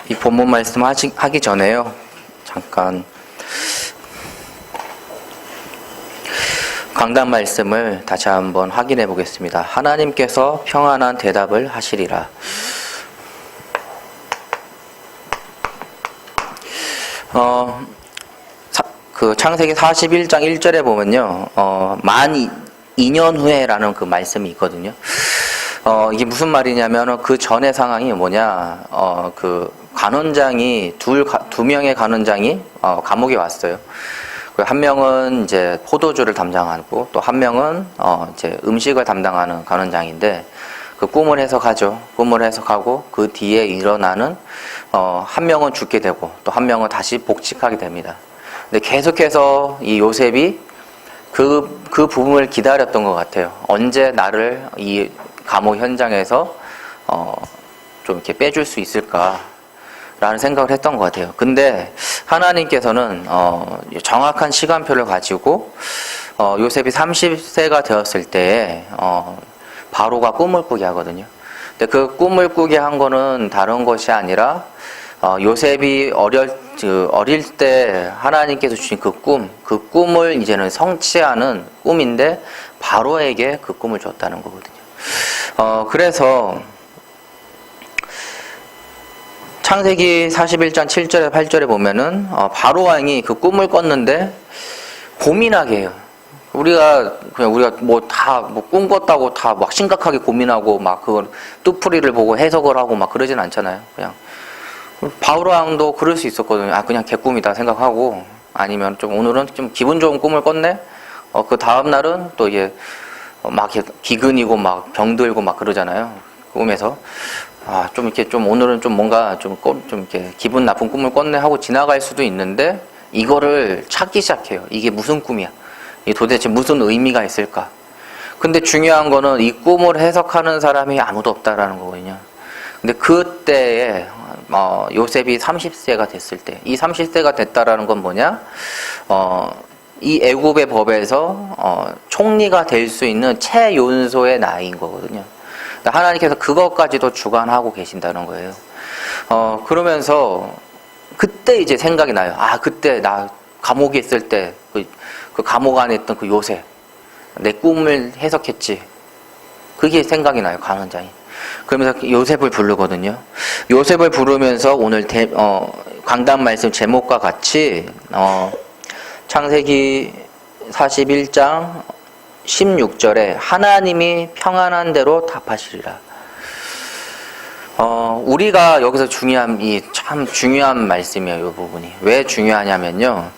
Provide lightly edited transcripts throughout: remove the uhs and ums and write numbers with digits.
이 본문 말씀 하기 전에요. 잠깐 강단 말씀을 다시 한번 확인해 보겠습니다. 하나님께서 평안한 대답을 하시리라. 그 창세기 41장 1절에 보면요. 만 2년 후에라는 그 말씀이 있거든요. 이게 무슨 말이냐면 그 전의 상황이 뭐냐. 그 간원장이 두 명의 간원장이 감옥에 왔어요. 한 명은 이제 포도주를 담당하고 또 한 명은 이제 음식을 담당하는 간원장인데 그 꿈을 해석하죠. 꿈을 해석하고 그 뒤에 일어나는 한 명은 죽게 되고 또 한 명은 다시 복직하게 됩니다. 근데 계속해서 이 요셉이 그 부분을 기다렸던 것 같아요. 언제 나를 이 감옥 현장에서 좀 이렇게 빼줄 수 있을까라는 생각을 했던 것 같아요. 근데 하나님께서는 정확한 시간표를 가지고 요셉이 30세가 되었을 때에 바로가 꿈을 꾸게 하거든요. 근데 그 꿈을 꾸게 한 거는 다른 것이 아니라 요셉이 어릴 때 하나님께서 주신 그 꿈을 이제는 성취하는 꿈인데 바로에게 그 꿈을 줬다는 거거든요. 그래서 창세기 41장 7절에 8절에 보면은 바로 왕이 그 꿈을 꿨는데 고민하게 해요. 우리가 뭐 꿈 꿨다고 다 막 심각하게 고민하고 막 그걸 뚜풀이를 보고 해석을 하고 막 그러진 않잖아요. 그냥 바로 왕도 그럴 수 있었거든요. 그냥 개꿈이다 생각하고 아니면 좀 오늘은 좀 기분 좋은 꿈을 꿨네. 그 다음 날은 또 이게 막 기근이고 막 병들고 막 그러잖아요. 꿈에서 좀 오늘은 좀 뭔가 좀 이렇게 기분 나쁜 꿈을 꿨네 하고 지나갈 수도 있는데 이거를 찾기 시작해요. 이게 무슨 꿈이야? 이게 도대체 무슨 의미가 있을까? 근데 중요한 거는 이 꿈을 해석하는 사람이 아무도 없다라는 거거든요. 근데 그때에 요셉이 30세가 됐을 때, 이 30세가 됐다라는 건 뭐냐? 이 애굽의 법에서 총리가 될 수 있는 최연소의 나이인 거거든요. 하나님께서 그것까지도 주관하고 계신다는 거예요. 그러면서 그때 이제 생각이 나요. 그때 나 감옥에 있을 때 그 감옥 안에 있던 그 요셉, 내 꿈을 해석했지. 그게 생각이 나요, 간원장이. 그러면서 요셉을 부르거든요. 요셉을 부르면서 오늘 강단 말씀 제목과 같이 창세기 41장 16절에 하나님이 평안한 대로 답하시리라. 우리가 여기서 참 중요한 말씀이에요, 이 부분이. 왜 중요하냐면요.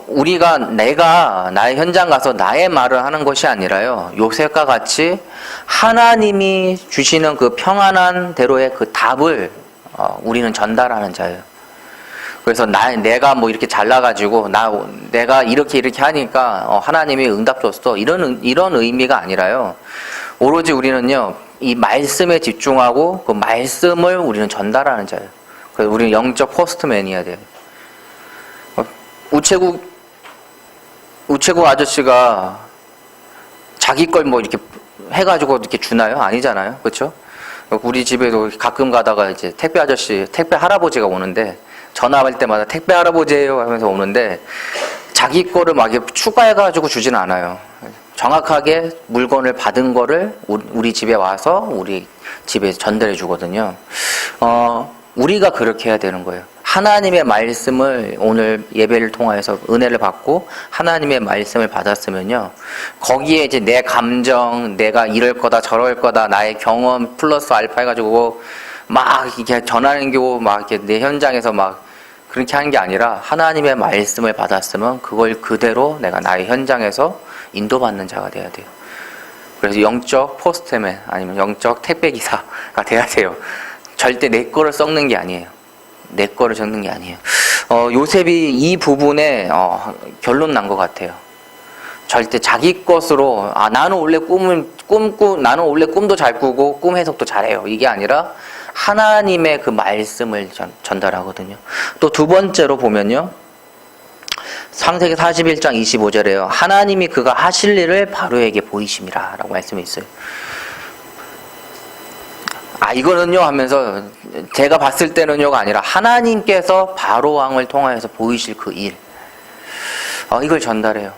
우리가 내가 나의 현장 가서 나의 말을 하는 것이 아니라요. 요셉과 같이 하나님이 주시는 그 평안한 대로의 그 답을 우리는 전달하는 자예요. 그래서 내가 뭐 이렇게 잘나가지고 내가 이렇게 하니까 하나님이 응답 줬어. 이런 의미가 아니라요. 오로지 우리는요. 이 말씀에 집중하고 그 말씀을 우리는 전달하는 자예요. 그래서 우리는 영적 포스트맨이어야 돼요. 우체국 아저씨가 자기 걸 뭐 이렇게 해가지고 이렇게 주나요? 아니잖아요. 그렇죠? 우리 집에도 가끔 가다가 이제 택배 할아버지가 오는데 전화할 때마다 택배 할아버지예요 하면서 오는데 자기 거를 막 추가해가지고 주진 않아요. 정확하게 물건을 받은 거를 우리 집에 와서 우리 집에 전달해 주거든요. 우리가 그렇게 해야 되는 거예요. 하나님의 말씀을 오늘 예배를 통해서 은혜를 받고 하나님의 말씀을 받았으면요. 거기에 이제 내 감정, 내가 이럴 거다 저럴 거다 나의 경험 플러스 알파 해가지고 막 이렇게 전하는 게 막 이렇게 내 현장에서 막 그렇게 하는 게 아니라 하나님의 말씀을 받았으면 그걸 그대로 내가 나의 현장에서 인도받는 자가 돼야 돼요. 그래서 영적 포스트맨 아니면 영적 택배기사가 돼야 돼요. 절대 내 거를 썩는 게 아니에요. 내 거를 적는 게 아니에요. 요셉이 이 부분에 결론 난 것 같아요. 절대 자기 것으로 나는 원래 나는 원래 꿈도 잘 꾸고 꿈 해석도 잘해요. 이게 아니라 하나님의 그 말씀을 전달하거든요. 또 두 번째로 보면요. 창세기 41장 25절에요. 하나님이 그가 하실 일을 바로에게 보이심이라 라고 말씀이 있어요. 이거는요 하면서 제가 봤을 때는요가 아니라 하나님께서 바로 왕을 통하여서 보이실 그 일, 이걸 전달해요.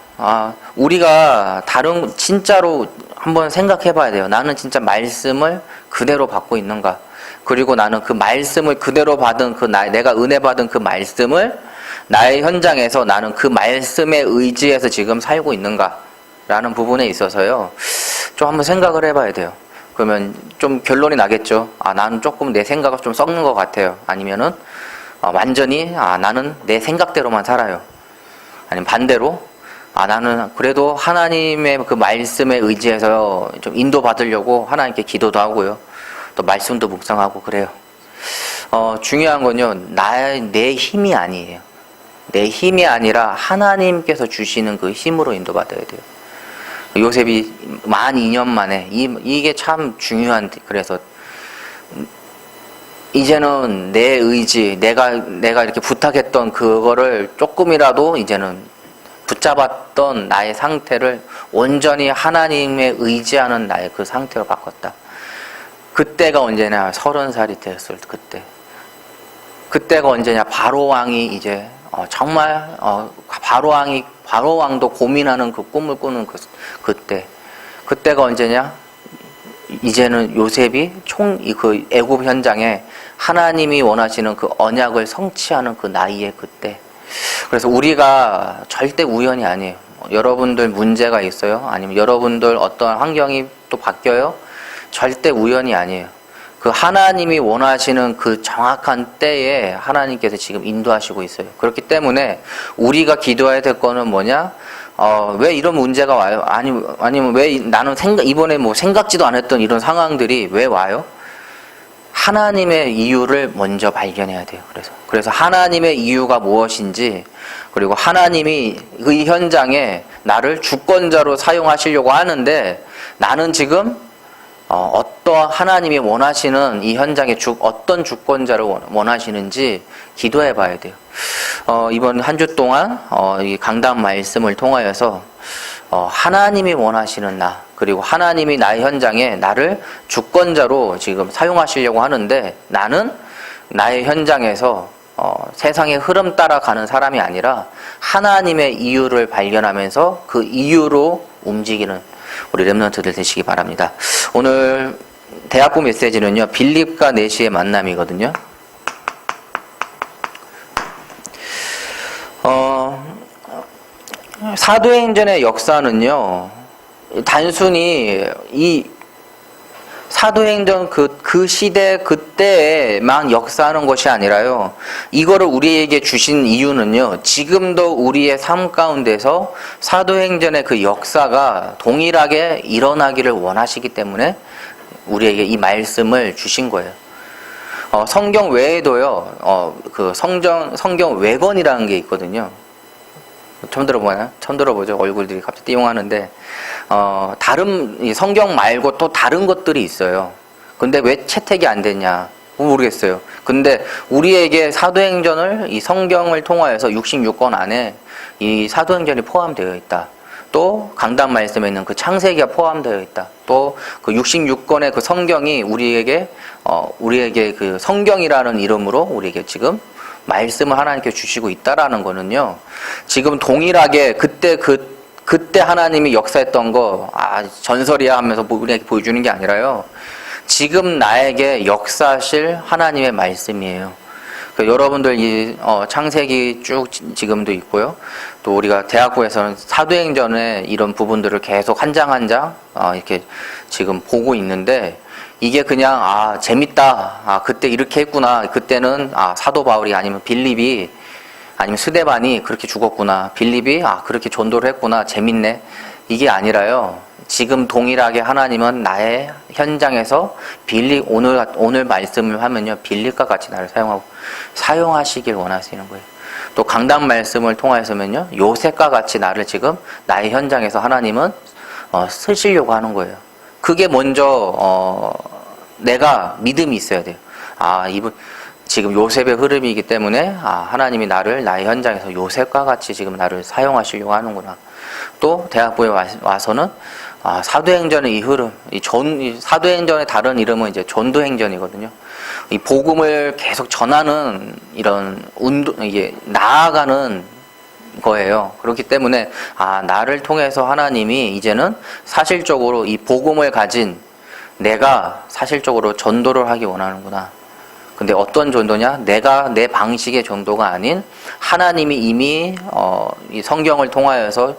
우리가 진짜로 한번 생각해 봐야 돼요. 나는 진짜 말씀을 그대로 받고 있는가? 그리고 나는 그 말씀을 그대로 받은 내가 은혜 받은 그 말씀을 나의 현장에서 나는 그 말씀에 의지해서 지금 살고 있는가? 라는 부분에 있어서요. 좀 한번 생각을 해 봐야 돼요. 그러면 좀 결론이 나겠죠. 나는 조금 내 생각을 좀 썩는 것 같아요. 아니면은, 완전히, 나는 내 생각대로만 살아요. 아니면 반대로, 나는 그래도 하나님의 그 말씀에 의지해서 좀 인도받으려고 하나님께 기도도 하고요. 또 말씀도 묵상하고 그래요. 중요한 건요, 내 힘이 아니에요. 내 힘이 아니라 하나님께서 주시는 그 힘으로 인도받아야 돼요. 요셉이 만 2년 만에, 이게 참 중요한, 그래서, 이제는 내 의지, 내가 이렇게 부탁했던 그거를 조금이라도 이제는 붙잡았던 나의 상태를 온전히 하나님에 의지하는 나의 그 상태로 바꿨다. 그때가 언제냐? 30살이 되었을 때. 그때가 언제냐? 바로 왕이 이제 정말 바로 왕도 고민하는 그 꿈을 꾸는 그때가 언제냐? 이제는 요셉이 그 애굽 현장에 하나님이 원하시는 그 언약을 성취하는 그 나이의 그때. 그래서 우리가 절대 우연이 아니에요. 여러분들 문제가 있어요? 아니면 여러분들 어떤 환경이 또 바뀌어요? 절대 우연이 아니에요. 그 하나님이 원하시는 그 정확한 때에 하나님께서 지금 인도하시고 있어요. 그렇기 때문에 우리가 기도해야 될 거는 뭐냐? 왜 이런 문제가 와요? 아니면 왜 나는 이번에 생각지도 않았던 이런 상황들이 왜 와요? 하나님의 이유를 먼저 발견해야 돼요. 그래서 하나님의 이유가 무엇인지, 그리고 하나님이 이 현장에 나를 주권자로 사용하시려고 하는데, 나는 지금 어떤 하나님이 원하시는 이 현장에 어떤 주권자를 원하시는지 기도해 봐야 돼요. 이번 한 주 동안 이 강단 말씀을 통하여서 하나님이 원하시는 나, 그리고 하나님이 나의 현장에 나를 주권자로 지금 사용하시려고 하는데, 나는 나의 현장에서 세상의 흐름 따라가는 사람이 아니라 하나님의 이유를 발견하면서 그 이유로 움직이는 우리 렘넌트들 되시기 바랍니다. 오늘 대학부 메시지는요, 빌립과 내시의 만남이거든요. 사도행전의 역사는요, 단순히 이 사도행전 그 시대 그때에만 역사하는 것이 아니라요, 이거를 우리에게 주신 이유는요, 지금도 우리의 삶 가운데서 사도행전의 그 역사가 동일하게 일어나기를 원하시기 때문에 우리에게 이 말씀을 주신 거예요. 성경 외에도요, 그 성경 외권이라는 게 있거든요. 처음 들어보나요? 처음 들어보죠. 얼굴들이 갑자기 띠용하는데, 다른 성경 말고 또 다른 것들이 있어요. 근데 왜 채택이 안 됐냐 모르겠어요. 근데 우리에게 사도행전을, 이 성경을 통하여서 66권 안에 이 사도행전이 포함되어 있다. 또 강단 말씀에 있는 그 창세기가 포함되어 있다. 또 그 66권의 그 성경이 우리에게 그 성경이라는 이름으로 우리에게 지금 말씀을 하나님께 주시고 있다라는 거는요, 지금 동일하게 그때 하나님이 역사했던 거, 전설이야 하면서 우리에게 보여주는 게 아니라요, 지금 나에게 역사하실 하나님의 말씀이에요. 여러분들 이 창세기 쭉 지금도 있고요, 또 우리가 대학부에서는 사도행전의 이런 부분들을 계속 한 장 한 장 이렇게 지금 보고 있는데, 이게 그냥 재밌다, 그때 이렇게 했구나, 그때는 사도 바울이 아니면 빌립이 아니면 스데반이 그렇게 죽었구나, 빌립이 그렇게 전도를 했구나, 재밌네, 이게 아니라요, 지금 동일하게 하나님은 나의 현장에서 오늘 말씀을 하면요, 빌립과 같이 나를 사용하시길 원하시는 거예요. 또 강단 말씀을 통해서면요, 요셉과 같이 나를 지금 나의 현장에서 하나님은 쓰시려고 하는 거예요. 그게 먼저 내가 믿음이 있어야 돼요. 이분 지금 요셉의 흐름이기 때문에 하나님이 나를 나의 현장에서 요셉과 같이 지금 나를 사용하시려고 하는구나. 또 대학부에 와서는 사도행전의 이 흐름, 이 사도행전의 다른 이름은 이제 전도행전이거든요. 이 복음을 계속 전하는 이런 이게 나아가는 거예요. 그렇기 때문에 나를 통해서 하나님이 이제는 사실적으로 이 복음을 가진 내가 사실적으로 전도를 하기 원하는구나. 근데 어떤 전도냐? 내가 내 방식의 전도가 아닌 하나님이 이미 이 성경을 통하여서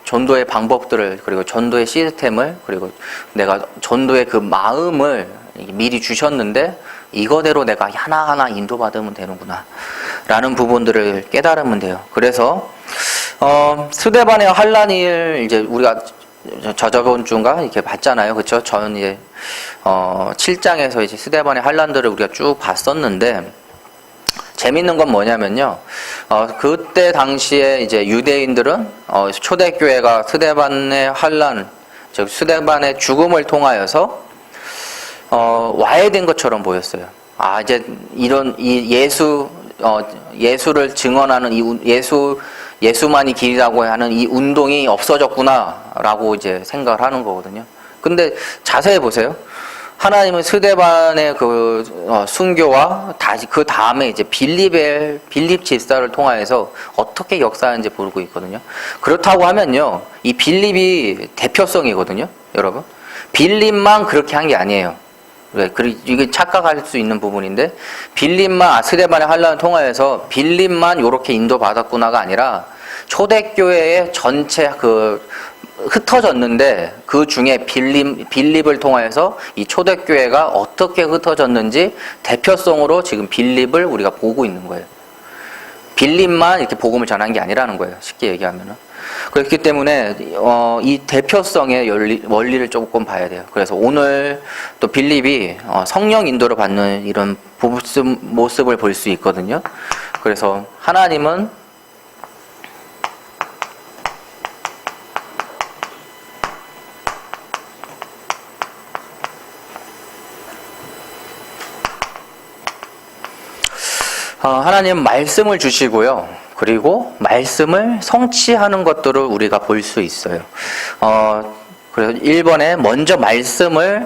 전도의 방법들을, 그리고 전도의 시스템을, 그리고 내가 전도의 그 마음을 미리 주셨는데 이거대로 내가 하나하나 인도받으면 되는구나 라는 부분들을 깨달으면 돼요. 그래서 스데반의 환란을 이제 우리가 저번 주인가 이렇게 봤잖아요. 그렇죠? 저는 이제 7장에서 이제 스데반의 환란들을 우리가 쭉 봤었는데, 재밌는 건 뭐냐면요. 그때 당시에 이제 유대인들은 초대교회가 스데반의 환란, 즉 스데반의 죽음을 통하여서 와해된 것처럼 보였어요. 이제 이런 이 예수를 증언하는 예수만이 길이라고 하는 이 운동이 없어졌구나라고 이제 생각을 하는 거거든요. 근데 자세히 보세요. 하나님은 스데반의 그 순교와 다시 그 다음에 이제 빌립 집사를 통하여서 어떻게 역사하는지 보고 있거든요. 그렇다고 하면요, 이 빌립이 대표성이거든요, 여러분. 빌립만 그렇게 한 게 아니에요. 이게 착각할 수 있는 부분인데, 빌립만 스데반의 환란을 통하여서 빌립만 요렇게 인도받았구나가 아니라 초대교회의 전체 흩어졌는데 그 중에 빌립을 통하여서 이 초대교회가 어떻게 흩어졌는지 대표성으로 지금 빌립을 우리가 보고 있는 거예요. 빌립만 이렇게 복음을 전한 게 아니라는 거예요. 쉽게 얘기하면은. 그렇기 때문에 이 대표성의 원리를 조금 봐야 돼요. 그래서 오늘 또 빌립이 성령 인도를 받는 이런 모습을 볼 수 있거든요. 그래서 하나님은 하나님은 말씀을 주시고요. 그리고 말씀을 성취하는 것들을 우리가 볼 수 있어요. 그래서 1번에 먼저 말씀을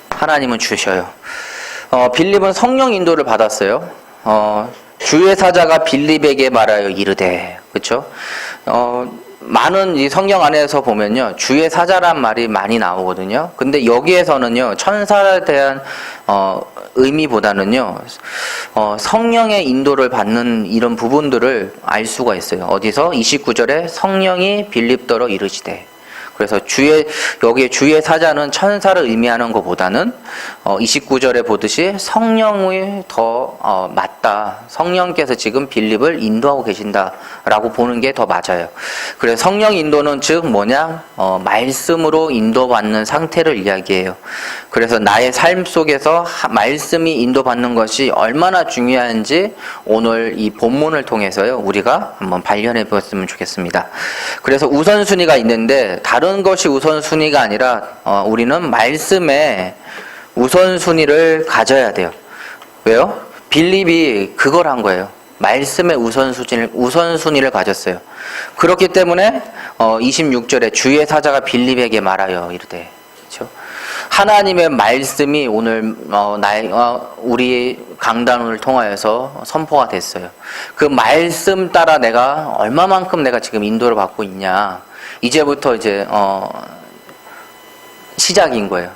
하나님은 주셔요. 빌립은 성령 인도를 받았어요. 주의 사자가 빌립에게 말하여 이르되, 그렇죠? 많은 이 성경 안에서 보면요, 주의 사자란 말이 많이 나오거든요. 근데 여기에서는요, 천사에 대한 의미보다는요, 성령의 인도를 받는 이런 부분들을 알 수가 있어요. 어디서? 29절에 성령이 빌립더러 이르시되. 그래서 여기에 주의 사자는 천사를 의미하는 것보다는 29절에 보듯이 성령이 더 맞다. 성령께서 지금 빌립을 인도하고 계신다라고 보는 게 더 맞아요. 그래서 성령 인도는 즉 뭐냐? 말씀으로 인도받는 상태를 이야기해요. 그래서 나의 삶 속에서 말씀이 인도받는 것이 얼마나 중요한지 오늘 이 본문을 통해서요, 우리가 한번 발견해 보았으면 좋겠습니다. 그래서 우선순위가 있는데 다른 것이 우선순위가 아니라 우리는 말씀에 우선순위를 가져야 돼요. 왜요? 빌립이 그걸 한 거예요. 말씀의 우선순위를 가졌어요. 그렇기 때문에 26절에 주의 사자가 빌립에게 말하여 이르되, 그렇죠? 하나님의 말씀이 오늘 우리 강단을 통하여서 선포가 됐어요. 그 말씀 따라 내가 얼마만큼 내가 지금 인도를 받고 있냐, 이제부터 이제 시작인 거예요.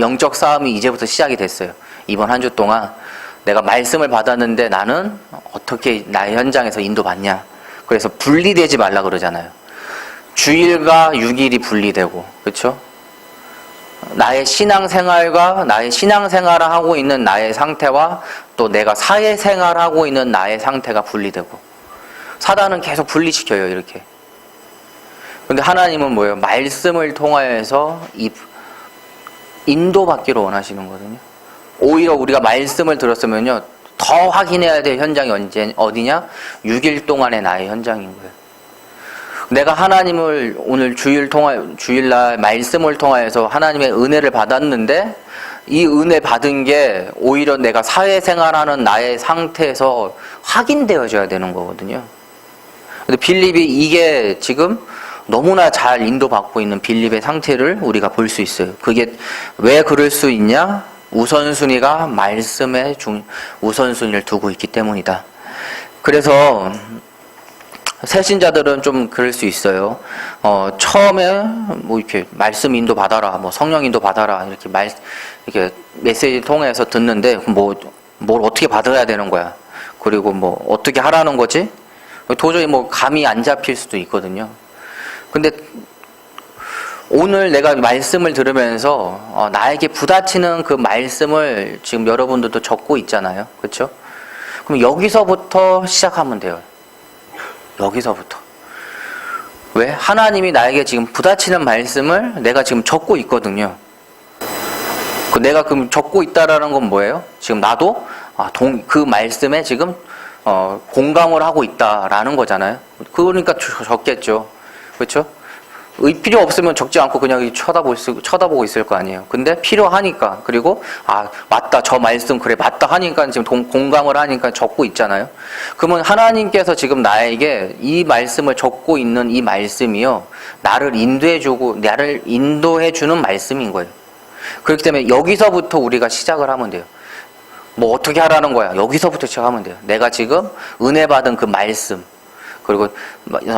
영적 싸움이 이제부터 시작이 됐어요. 이번 한 주 동안 내가 말씀을 받았는데 나는 어떻게 나의 현장에서 인도받냐. 그래서 분리되지 말라 그러잖아요. 주일과 6일이 분리되고, 그렇죠? 나의 신앙생활과 나의 신앙생활을 하고 있는 나의 상태와 또 내가 사회생활하고 있는 나의 상태가 분리되고, 사단은 계속 분리시켜요, 이렇게. 근데 하나님은 뭐예요? 말씀을 통하여서 인도받기를 원하시는 거거든요. 오히려 우리가 말씀을 들었으면요, 더 확인해야 될 현장이 어디냐? 6일 동안의 나의 현장인 거예요. 내가 하나님을 오늘 주일날 말씀을 통하여서 하나님의 은혜를 받았는데, 이 은혜 받은 게 오히려 내가 사회생활하는 나의 상태에서 확인되어져야 되는 거거든요. 근데 빌립이 이게 지금 너무나 잘 인도받고 있는 빌립의 상태를 우리가 볼 수 있어요. 그게 왜 그럴 수 있냐? 우선순위가 말씀에 우선순위를 두고 있기 때문이다. 그래서 새신자들은 좀 그럴 수 있어요. 처음에 뭐 이렇게 말씀 인도 받아라, 뭐 성령 인도 받아라 이렇게 메시지 통해서 듣는데 뭘 어떻게 받아야 되는 거야? 그리고 뭐 어떻게 하라는 거지? 도저히 뭐 감이 안 잡힐 수도 있거든요. 근데 오늘 내가 말씀을 들으면서 나에게 부딪히는 그 말씀을 지금 여러분들도 적고 있잖아요. 그렇죠? 그럼 여기서부터 시작하면 돼요. 여기서부터. 왜? 하나님이 나에게 지금 부딪히는 말씀을 내가 지금 적고 있거든요. 내가 그럼 적고 있다라는 건 뭐예요? 지금 나도 그 말씀에 지금 공감을 하고 있다라는 거잖아요. 그러니까 적겠죠. 그렇죠? 필요 없으면 적지 않고 그냥 쳐다보고 있을 거 아니에요. 근데 필요하니까, 그리고 맞다, 저 말씀 그래 맞다 하니까 지금 공감을 하니까 적고 있잖아요. 그러면 하나님께서 지금 나에게 이 말씀을 적고 있는 이 말씀이요, 나를 인도해주는 말씀인 거예요. 그렇기 때문에 여기서부터 우리가 시작을 하면 돼요. 뭐 어떻게 하라는 거야? 여기서부터 시작하면 돼요. 내가 지금 은혜 받은 그 말씀, 그리고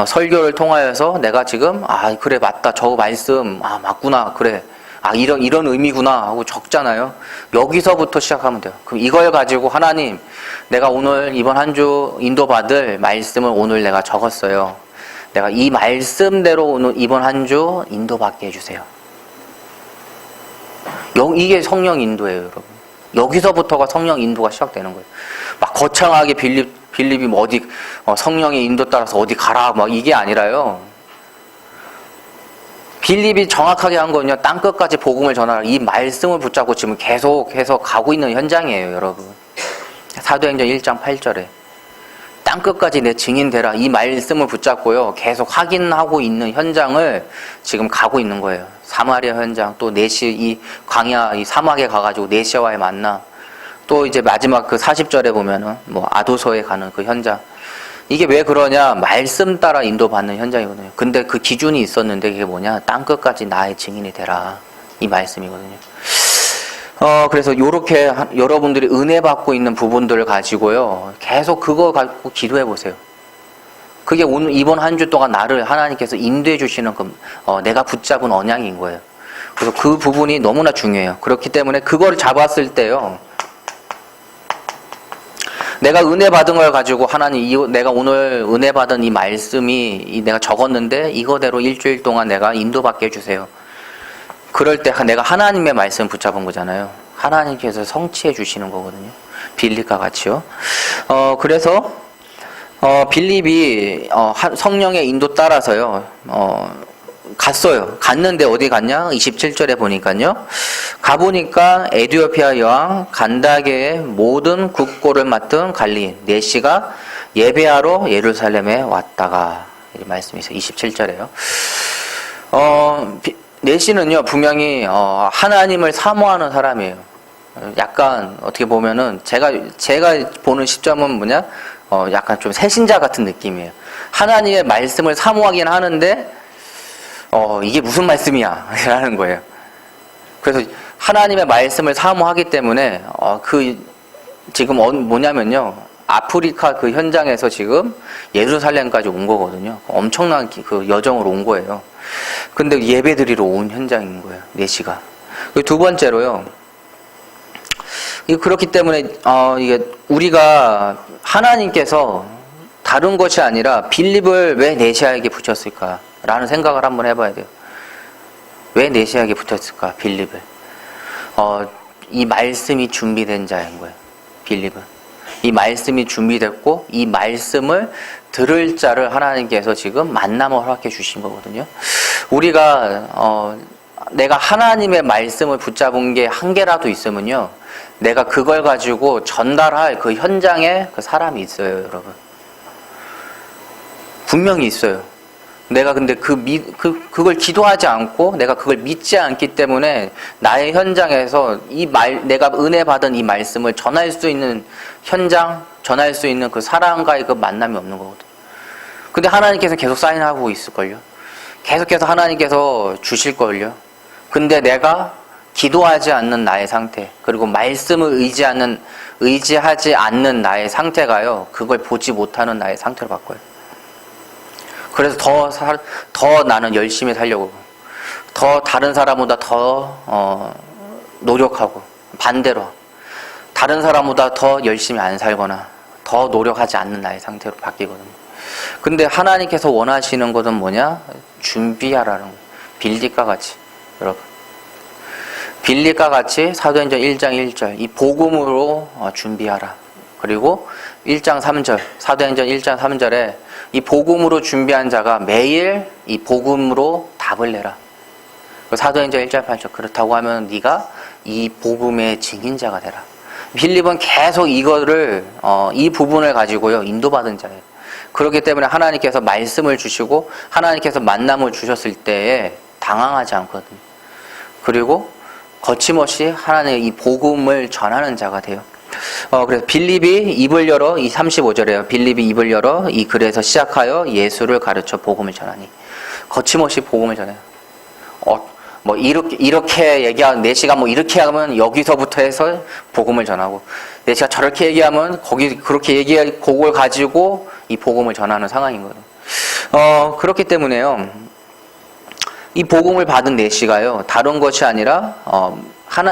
설교를 통하여서 내가 지금 그래 맞다, 저 말씀 맞구나, 그래 이런 의미구나 하고 적잖아요. 여기서부터 시작하면 돼요. 그럼 이걸 가지고 하나님, 내가 오늘 이번 한 주 인도받을 말씀을 오늘 내가 적었어요. 내가 이 말씀대로 오늘 이번 한 주 인도받게 해주세요. 이게 성령 인도예요, 여러분. 여기서부터가 성령 인도가 시작되는 거예요. 막 거창하게 빌립이 뭐 어디 성령의 인도 따라서 어디 가라 막 이게 아니라요. 빌립이 정확하게 한 거는요, 땅끝까지 복음을 전하라, 이 말씀을 붙잡고 지금 계속해서 가고 있는 현장이에요, 여러분. 사도행전 1장 8절에 땅끝까지 내 증인 되라, 이 말씀을 붙잡고요 계속 확인하고 있는 현장을 지금 가고 있는 거예요. 사마리아 현장, 또 이 광야 이 사막에 가가지고 네시아와의 만남, 또 이제 마지막 그 40절에 보면은 뭐 아도서에 가는 그 현장. 이게 왜 그러냐? 말씀 따라 인도받는 현장이거든요. 근데 그 기준이 있었는데 그게 뭐냐? 땅끝까지 나의 증인이 되라, 이 말씀이거든요. 그래서 요렇게 여러분들이 은혜 받고 있는 부분들을 가지고요, 계속 그거 갖고 기도해 보세요. 그게 오늘 이번 한 주 동안 나를 하나님께서 인도해 주시는 내가 붙잡은 언약인 거예요. 그래서 그 부분이 너무나 중요해요. 그렇기 때문에 그걸 잡았을 때요, 내가 은혜 받은 걸 가지고 하나님, 내가 오늘 은혜 받은 이 말씀이 내가 적었는데 이거대로 일주일 동안 내가 인도받게 해주세요. 그럴 때 내가 하나님의 말씀 붙잡은 거잖아요. 하나님께서 성취해 주시는 거거든요. 빌립과 같이요. 그래서 빌립이 성령의 인도 따라서요 갔어요. 갔는데 어디 갔냐? 27절에 보니까요, 가보니까 에디오피아 여왕 간다게의 모든 국고를 맡은 관리인 네시가 예배하러 예루살렘에 왔다가, 이 말씀이 있어요. 27절에요. 네시는요 분명히 하나님을 사모하는 사람이에요. 약간 어떻게 보면은 제가 보는 시점은 뭐냐, 약간 좀 새신자 같은 느낌이에요. 하나님의 말씀을 사모하긴 하는데 이게 무슨 말씀이야 라는 거예요. 그래서 하나님의 말씀을 사모하기 때문에 지금 뭐냐면요, 아프리카 그 현장에서 지금 예루살렘까지 온 거거든요. 엄청난 그 여정으로 온 거예요. 근데 예배드리러 온 현장인 거예요, 네시가. 두 번째로요, 그렇기 때문에 이게 우리가 하나님께서 다른 것이 아니라 빌립을 왜 네시아에게 붙였을까라는 생각을 한번 해봐야 돼요. 왜 네시아에게 붙였을까, 빌립을? 이 말씀이 준비된 자인 거예요, 빌립은. 이 말씀이 준비됐고 이 말씀을 들을 자를 하나님께서 지금 만남을 허락해 주신 거거든요. 우리가 내가 하나님의 말씀을 붙잡은 게 한 개라도 있으면요, 내가 그걸 가지고 전달할 그 현장에 그 사람이 있어요, 여러분. 분명히 있어요. 내가 근데 그걸 기도하지 않고 내가 그걸 믿지 않기 때문에 나의 현장에서 내가 은혜 받은 이 말씀을 전할 수 있는 현장, 전할 수 있는 그 사람과의 그 만남이 없는 거거든. 근데 하나님께서 계속 사인하고 있을걸요. 계속해서 하나님께서 주실걸요. 근데 내가 기도하지 않는 나의 상태, 그리고 말씀을 의지하지 않는 나의 상태가요, 그걸 보지 못하는 나의 상태로 바꿔요. 그래서 더 나는 열심히 살려고, 더 다른 사람보다 더 노력하고, 반대로 다른 사람보다 더 열심히 안 살거나 더 노력하지 않는 나의 상태로 바뀌거든요. 근데 하나님께서 원하시는 것은 뭐냐? 준비하라는 거예요. 빌립과 같이, 여러분, 빌립과 같이 사도행전 1장 1절 이 복음으로 준비하라. 그리고 1장 3절 사도행전 1장 3절에 이 복음으로 준비한 자가 매일 이 복음으로 답을 내라. 사도행전 1장 8절 그렇다고 하면 네가 이 복음의 증인자가 되라. 빌립은 계속 이거를 이 부분을 가지고요 인도받은 자예요. 그렇기 때문에 하나님께서 말씀을 주시고 하나님께서 만남을 주셨을 때에 당황하지 않거든요. 그리고 거침없이 하나님의 이 복음을 전하는 자가 돼요. 그래서 빌립이 입을 열어, 이 35절에요. 빌립이 입을 열어 이 글에서 시작하여 예수를 가르쳐 복음을 전하니. 거침없이 복음을 전해요. 뭐 이렇게 얘기하면 4시가 뭐 이렇게 하면 여기서부터 해서 복음을 전하고 4시가 저렇게 얘기하면 거기 그렇게 얘기할 그걸 가지고 이 복음을 전하는 상황이거든요. 그렇기 때문에요. 이 복음을 받은 4시가요. 다른 것이 아니라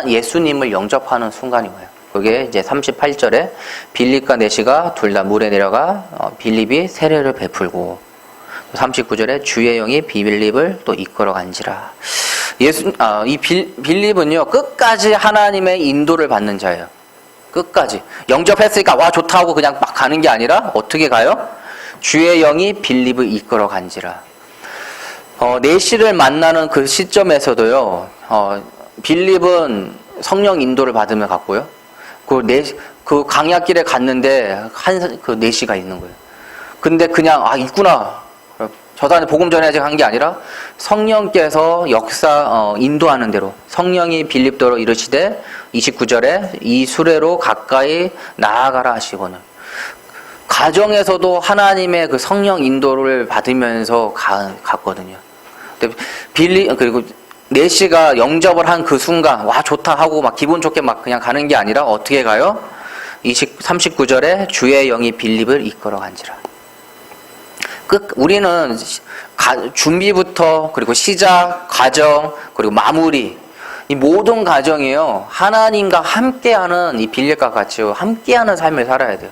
예수님을 영접하는 순간이 와요. 그게 이제 38절에 빌립과 4시가 둘 다 물에 내려가 빌립이 세례를 베풀고 39절에 주의 영이 빌립을 또 이끌어 간지라. 빌립은요, 끝까지 하나님의 인도를 받는 자예요. 끝까지. 영접했으니까, 와, 좋다 하고 그냥 막 가는 게 아니라, 어떻게 가요? 주의 영이 빌립을 이끌어 간지라. 내시를 만나는 그 시점에서도요, 빌립은 성령 인도를 받으며 갔고요. 그 강야길에 갔는데, 그 내시가 있는 거예요. 근데 그냥, 있구나. 저 사람이 복음 전해야지 한 게 아니라 성령께서 인도하는 대로 성령이 빌립더러 이르시되 29절에 이 수레로 가까이 나아가라 하시거늘. 가정에서도 하나님의 그 성령 인도를 받으면서 갔거든요. 그리고 내시가 영접을 한 그 순간 와 좋다 하고 막 기분 좋게 막 그냥 가는 게 아니라 어떻게 가요? 39절에 주의 영이 빌립을 이끌어 간지라. 우리는 준비부터 그리고 시작, 과정, 그리고 마무리 이 모든 과정이요 하나님과 함께하는 이 빌립과 같이요 함께하는 삶을 살아야 돼요.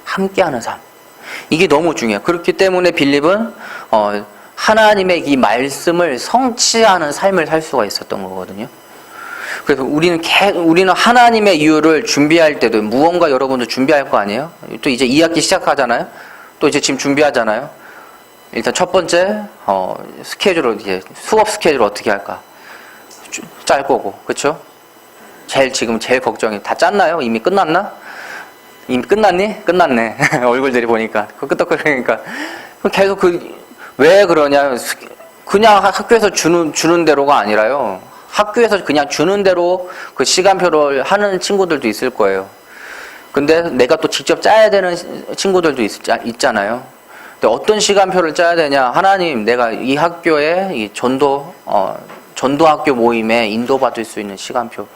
함께하는 삶 이게 너무 중요해요. 그렇기 때문에 빌립은 하나님의 이 말씀을 성취하는 삶을 살 수가 있었던 거거든요. 그래서 우리는 하나님의 이유를 준비할 때도 무언가 여러분들 준비할 거 아니에요? 또 이제 2학기 시작하잖아요. 또 이제 지금 준비하잖아요. 일단 첫 번째 스케줄을 이제 수업 스케줄 어떻게 할까 짤 거고, 그렇죠? 지금 제일 걱정이 다 짰나요? 이미 끝났나? 이미 끝났니? 끝났네. 얼굴들이 보니까 끄떡거리니까 계속 왜 그러냐? 그냥 학교에서 주는 대로가 아니라요. 학교에서 그냥 주는 대로 그 시간표를 하는 친구들도 있을 거예요. 근데 내가 또 직접 짜야 되는 친구들도 있잖아요. 근데 어떤 시간표를 짜야 되냐? 하나님, 내가 이 학교에 이 전도학교 모임에 인도받을 수 있는 시간표.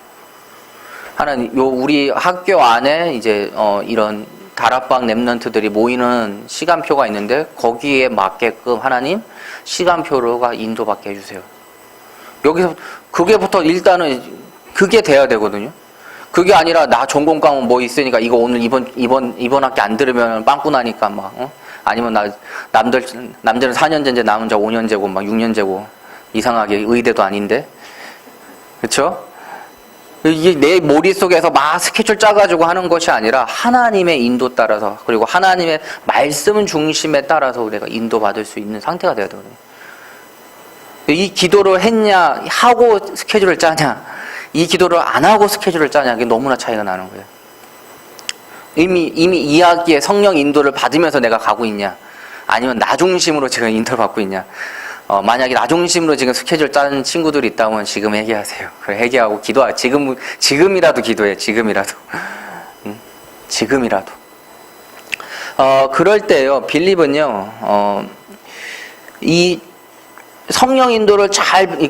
하나님, 우리 학교 안에 이제 이런 다락방 랩런트들이 모이는 시간표가 있는데 거기에 맞게끔 하나님 시간표가 인도받게 해주세요. 여기서 그게부터 일단은 그게 돼야 되거든요. 그게 아니라 나 전공 과목 뭐 있으니까 이거 오늘 이번 학기 안 들으면 빵꾸 나니까 막 아니면 남들은 4년제인데 나 혼자 5년제고 막 6년제고 이상하게 의대도 아닌데 그렇죠? 이게 내 머릿속에서 막 스케줄 짜가지고 하는 것이 아니라 하나님의 인도 따라서 그리고 하나님의 말씀 중심에 따라서 우리가 인도받을 수 있는 상태가 되어야 되거든요. 이 기도를 했냐 하고 스케줄을 짜냐 이 기도를 안 하고 스케줄을 짜냐 이게 너무나 차이가 나는 거예요. 이미 2학기에 성령 인도를 받으면서 내가 가고 있냐 아니면 나 중심으로 지금 인도를 받고 있냐. 만약에 나 중심으로 지금 스케줄 짜는 친구들이 있다면 지금 회개하세요. 그래, 회개하고 기도하. 지금이라도 기도해. 지금이라도. 지금이라도. 그럴 때요, 빌립은요, 이 성령 인도를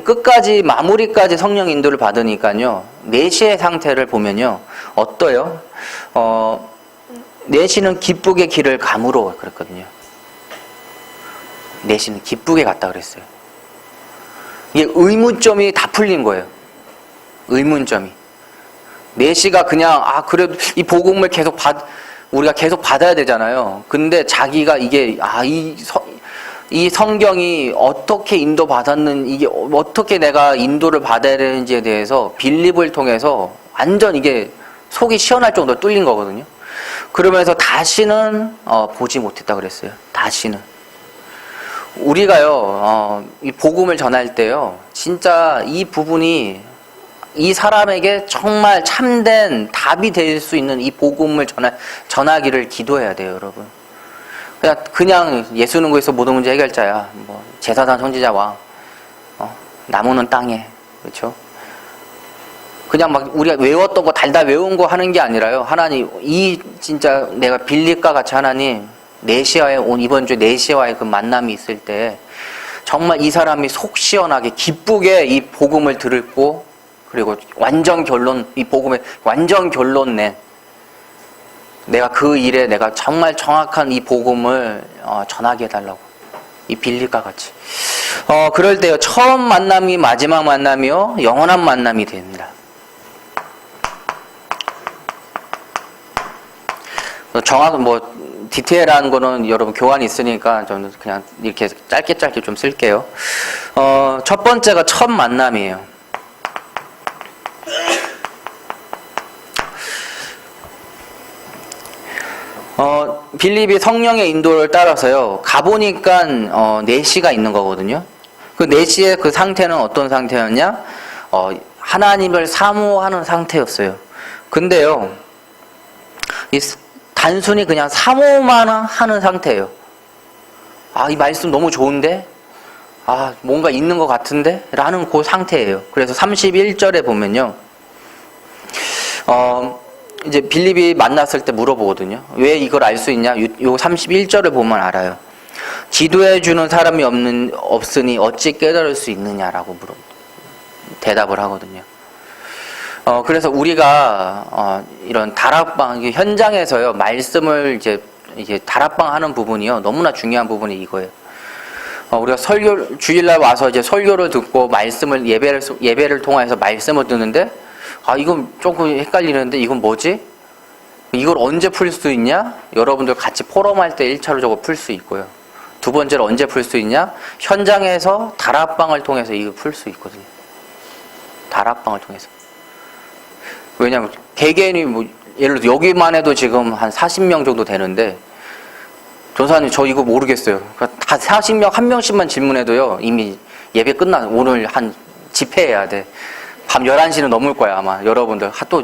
끝까지, 마무리까지 성령 인도를 받으니까요, 내시의 상태를 보면요, 어떠요? 내시는 기쁘게 길을 감으로 그랬거든요. 내시는 기쁘게 갔다 그랬어요. 이게 의문점이 다 풀린 거예요. 의문점이. 내시가 그냥, 그래도 이 복음을 우리가 계속 받아야 되잖아요. 근데 자기가 이게, 이 성경이 어떻게 인도받았는, 이게 어떻게 내가 인도를 받아야 되는지에 대해서 빌립을 통해서 완전 이게 속이 시원할 정도로 뚫린 거거든요. 그러면서 다시는 보지 못했다 그랬어요. 다시는. 우리가요, 이 복음을 전할 때요, 진짜 이 부분이 이 사람에게 정말 참된 답이 될 수 있는 이 복음을 전하기를 기도해야 돼요, 여러분. 그냥 예수는 구에서 모든 문제 해결자야. 뭐 제사장 선지자 왕, 나무는 땅에, 그렇죠? 그냥 막 우리가 외웠던 거 달달 외운 거 하는 게 아니라요. 하나님, 진짜 내가 빌립과 같이 하나님, 이번 주 내시와의 그 만남이 있을 때 정말 이 사람이 속 시원하게 기쁘게 이 복음을 듣고, 그리고 이 복음의 완전 결론 낸, 내가 그 일에 내가 정말 정확한 이 복음을 전하게 해달라고. 이 빌립과 같이. 그럴 때요, 처음 만남이 마지막 만남이요, 영원한 만남이 됩니다. 디테일한 거는 여러분 교환이 있으니까 저는 그냥 이렇게 짧게 좀 쓸게요. 첫 번째가 첫 만남이에요. 빌립이 성령의 인도를 따라서요, 가보니까, 내시가 있는 거거든요. 그 내시의 그 상태는 어떤 상태였냐? 하나님을 사모하는 상태였어요. 근데요, 단순히 그냥 사모만 하는 상태예요. 이 말씀 너무 좋은데? 뭔가 있는 것 같은데? 라는 그 상태예요. 그래서 31절에 보면요, 이제 빌립이 만났을 때 물어보거든요. 왜 이걸 알 수 있냐? 요 31절을 보면 알아요. 지도해 주는 사람이 없으니 어찌 깨달을 수 있느냐라고 대답을 하거든요. 그래서 우리가 이런 다락방 현장에서요, 말씀을 이제 다락방 하는 부분이요, 너무나 중요한 부분이 이거예요. 우리가 주일날 와서 이제 설교를 듣고 예배를 통해서 말씀을 듣는데, 이건 조금 헷갈리는데 이건 뭐지? 이걸 언제 풀 수 있냐? 여러분들 같이 포럼할 때 1차로 저거 풀 수 있고요. 두 번째로 언제 풀 수 있냐? 현장에서 다락방을 통해서 이거 풀 수 있거든요. 다락방을 통해서. 왜냐면 개개인이 예를 들어 여기만 해도 지금 한 40명 정도 되는데, 전사님 저 이거 모르겠어요. 다 40명 한 명씩만 질문해도요, 이미 예배 오늘 한 집회해야 돼. 밤 11시는 넘을 거야 아마. 여러분들 또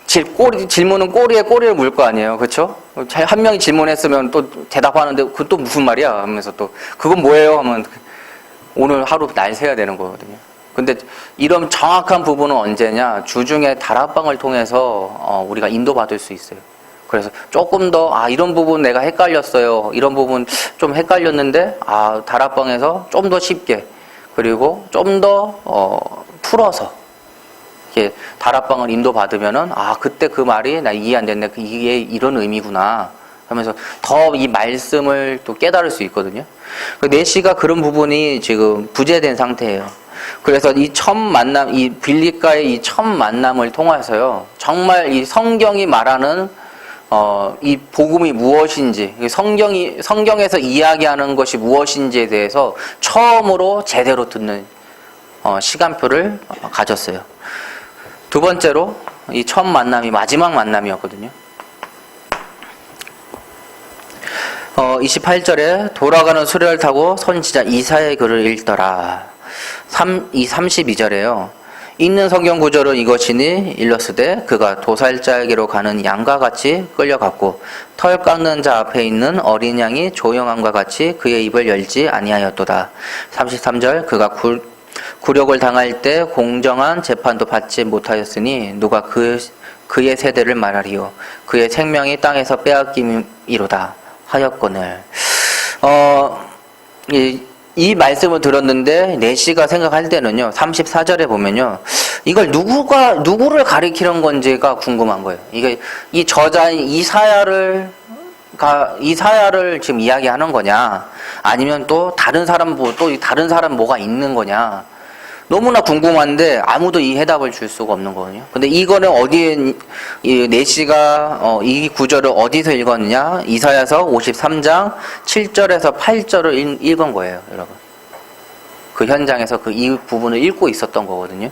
질문은 꼬리에 꼬리를 물 거 아니에요, 그렇죠? 한 명이 질문했으면 또 대답하는데 그건 또 무슨 말이야 하면서 또 그건 뭐예요 하면 오늘 하루 날 새야 되는 거거든요. 근데 이런 정확한 부분은 언제냐? 주중에 다락방을 통해서 우리가 인도받을 수 있어요. 그래서 조금 더 이런 부분 내가 헷갈렸어요. 이런 부분 좀 헷갈렸는데 다락방에서 좀 더 쉽게, 그리고 좀 더 풀어서 이렇게 다락방을 인도받으면은 그때 그 말이 나 이해 안 됐네. 이게 이런 의미구나 하면서 더 이 말씀을 또 깨달을 수 있거든요. 내시가 그런 부분이 지금 부재된 상태예요. 그래서 이 빌립과의 이 첫 만남을 통해서요, 정말 이 성경이 말하는 이 복음이 무엇인지, 성경에서 이야기하는 것이 무엇인지에 대해서 처음으로 제대로 듣는 시간표를 가졌어요. 두 번째로 이 첫 만남이 마지막 만남이었거든요. 28절에 돌아가는 수레를 타고 선지자 이사야의 글을 읽더라. 32절에요. 있는 성경 구절은 이것이니 일렀으되 그가 도살자에게로 가는 양과 같이 끌려갔고 털 깎는 자 앞에 있는 어린 양이 조용함과 같이 그의 입을 열지 아니하였도다. 33절 그가 굴욕을 당할 때 공정한 재판도 받지 못하였으니 누가 그의 세대를 말하리요. 그의 생명이 땅에서 빼앗김이로다. 하였거늘. 이 말씀을 들었는데 내시가 생각할 때는요, 34절에 보면요, 이걸 누구를 가리키는 건지가 궁금한 거예요. 이게 이 저자인 이사야를 지금 이야기하는 거냐, 아니면 또 다른 사람 뭐가 있는 거냐, 너무나 궁금한데 아무도 이 해답을 줄 수가 없는 거거든요. 근데 이거는 어디에, 내시가 이 구절을 어디서 읽었느냐? 이사야서 53장 7절에서 8절을 읽은 거예요, 여러분. 그 현장에서 이 부분을 읽고 있었던 거거든요.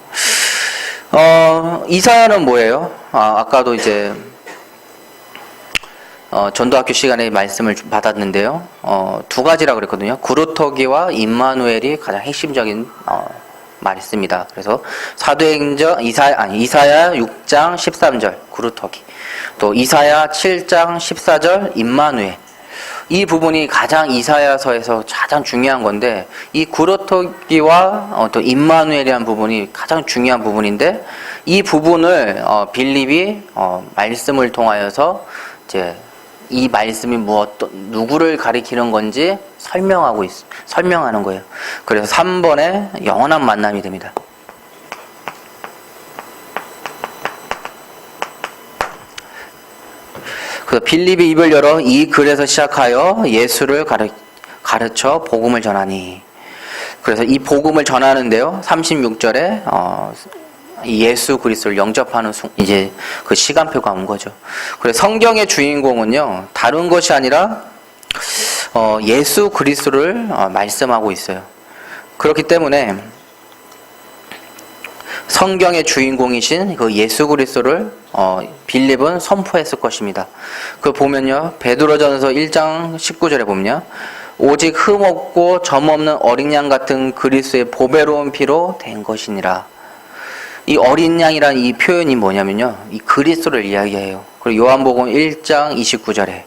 이사야는 뭐예요? 아까도 이제 전도학교 시간에 말씀을 받았는데요. 두 가지라 그랬거든요. 구루터기와 임마누엘이 가장 핵심적인 말씀입니다. 그래서 사도행전 이사야 6장 13절 구루터기, 또 이사야 7장 14절 임마누엘, 이 부분이 가장 이사야서에서 가장 중요한 건데, 이 구루터기와 또 임마누엘이라는 부분이 가장 중요한 부분인데, 이 부분을 빌립이 말씀을 통하여서 이제 이 말씀이 누구를 가리키는 건지 설명하는 거예요. 그래서 3번에 영원한 만남이 됩니다. 그래서 빌립이 입을 열어 이 글에서 시작하여 예수를 가르쳐 복음을 전하니. 그래서 이 복음을 전하는데요, 36절에 예수 그리스도를 영접하는 이제 그 시간표가 온 거죠. 그래서 성경의 주인공은요, 다른 것이 아니라 예수 그리스도를 말씀하고 있어요. 그렇기 때문에 성경의 주인공이신 그 예수 그리스도를 빌립은 선포했을 것입니다. 그 보면요, 베드로전서 1장 19절에 보면요, 오직 흠 없고 점 없는 어린 양 같은 그리스도의 보배로운 피로 된 것이니라. 이 어린 양이라는 이 표현이 뭐냐면요, 이 그리스도를 이야기해요. 그리고 요한복음 1장 29절에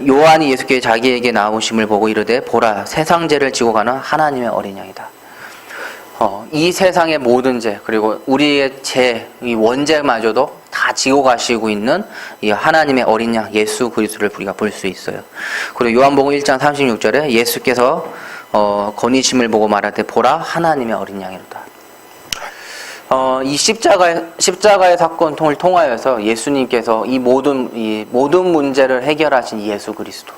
요한이 예수께 자기에게 나오심을 보고 이르되 보라, 세상 죄를 지고 가는 하나님의 어린 양이다. 이 세상의 모든 죄, 그리고 우리의 죄, 이 원죄마저도 다 지고 가시고 있는 이 하나님의 어린 양 예수 그리스도를 우리가 볼 수 있어요. 그리고 요한복음 1장 36절에 예수께서 건의심을 보고 말하되 보라, 하나님의 어린 양이로다. 이 십자가의 사건을 통하여서 예수님께서 이 모든 문제를 해결하신 예수 그리스도,